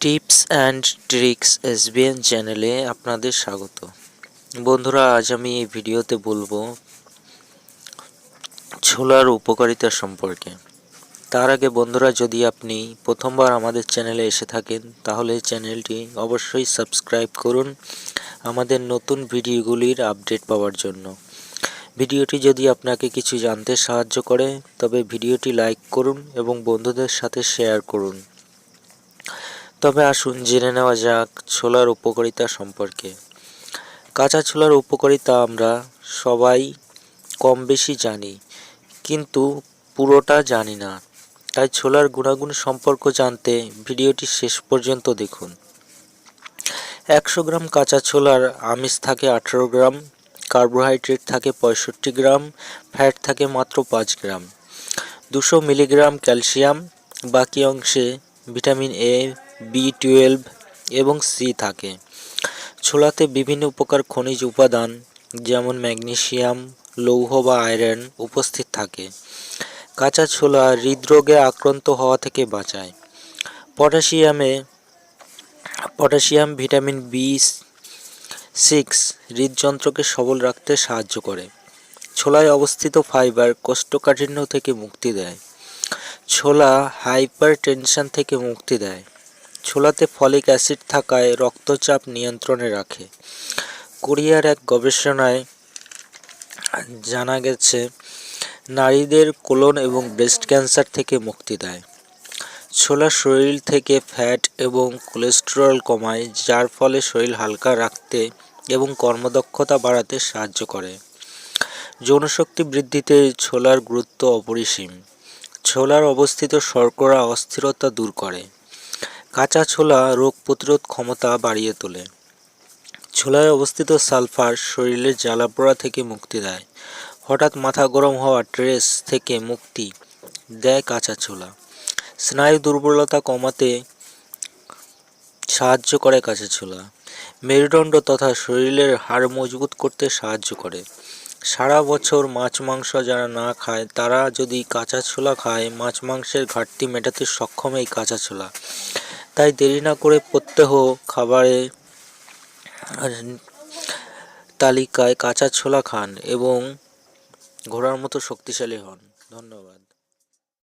Tips and tricks SBN চ্যানেলে আপনাদের স্বাগত। বন্ধুরা, আজ আমি এই ভিডিওতে বলবো ছোলার উপকারিতা সম্পর্কে। তার আগে বন্ধুরা, যদি আপনি প্রথমবার আমাদের চ্যানেলে এসে থাকেন তাহলে চ্যানেলটি অবশ্যই সাবস্ক্রাইব করুন আমাদের নতুন ভিডিওগুলির আপডেট পাওয়ার জন্য। ভিডিওটি যদি আপনাকে কিছু জানতে সাহায্য করে তবে ভিডিওটি লাইক করুন এবং বন্ধুদের সাথে শেয়ার করুন। তবে আসুন জেনে নেওয়া যাক ছোলার উপকারিতা সম্পর্কে। কাঁচা ছোলার উপকারিতা আমরা সবাই কম বেশি জানি, কিন্তু পুরোটা জানি না। তাই ছোলার গুণাগুণ সম্পর্ক জানতে ভিডিওটি শেষ পর্যন্ত দেখুন। 100 গ্রাম কাঁচা ছোলার আমিষ থাকে 18 গ্রাম, কার্বোহাইড্রেট থাকে 65 গ্রাম, ফ্যাট থাকে মাত্র 5 গ্রাম। 200 মিলিগ্রাম ক্যালসিয়াম, বাকি অংশে ভিটামিন এ, বি12 এবং সি থাকে। ছোলাতে বিভিন্ন প্রকার খনিজ উপাদান যেমন ম্যাগনেসিয়াম, লৌহ বা আয়রন উপস্থিত থাকে। কাঁচা ছোলা হৃদরোগে আক্রান্ত হওয়া থেকে বাঁচায়। পটাশিয়াম ভিটামিন বি6 হৃদযন্ত্রকে সবল রাখতে সাহায্য করে। ছোলায় অবস্থিত ফাইবার কোষ্ঠকাঠিন্য থেকে মুক্তি দেয়। ছোলা হাইপারটেনশন থেকে মুক্তি দেয়। ছোলাতে ফলিক অ্যাসিড থাকায় রক্তচাপ নিয়ন্ত্রণে রাখে। কোরিয়ার এক গবেষণায় জানা গেছে নারীদের কোলন এবং ব্রেস্ট ক্যান্সার থেকে মুক্তি দেয়। ছোলা শরীর থেকে ফ্যাট এবং কোলেস্টেরল কমায়, যার ফলে শরীর হালকা রাখতে এবং কর্মদক্ষতা বাড়াতে সাহায্য করে। যৌনশক্তি বৃদ্ধিতে ছোলার গুরুত্ব অপরিসীম। ছোলার অবস্থিত শর্করা অস্থিরতা দূর করে। কাঁচা ছোলা রোগ প্রতিরোধ ক্ষমতা বাড়িয়ে তোলে। ছোলায় অবস্থিত সালফার শরীরের জ্বালাপোড়া থেকে মুক্তি দেয়। হঠাৎ মাথা গরম হওয়া স্ট্রেস থেকে মুক্তি দেয় কাঁচা ছোলা। স্নায়ু দুর্বলতা কমাতে সাহায্য করে কাঁচা ছোলা। মেরুদণ্ড তথা শরীরের হাড় মজবুত করতে সাহায্য করে। সারা বছর মাছ মাংস যারা না খায় তারা যদি কাঁচা ছোলা খায়, মাছ মাংসের ঘাটতি মেটাতে সক্ষম এই কাঁচা ছোলা। তাই দেরি না করে প্রত্যহ খাবারের তালিকায় কাঁচা ছোলা খান এবং ঘোড়ার মতো শক্তিশালী হন। ধন্যবাদ।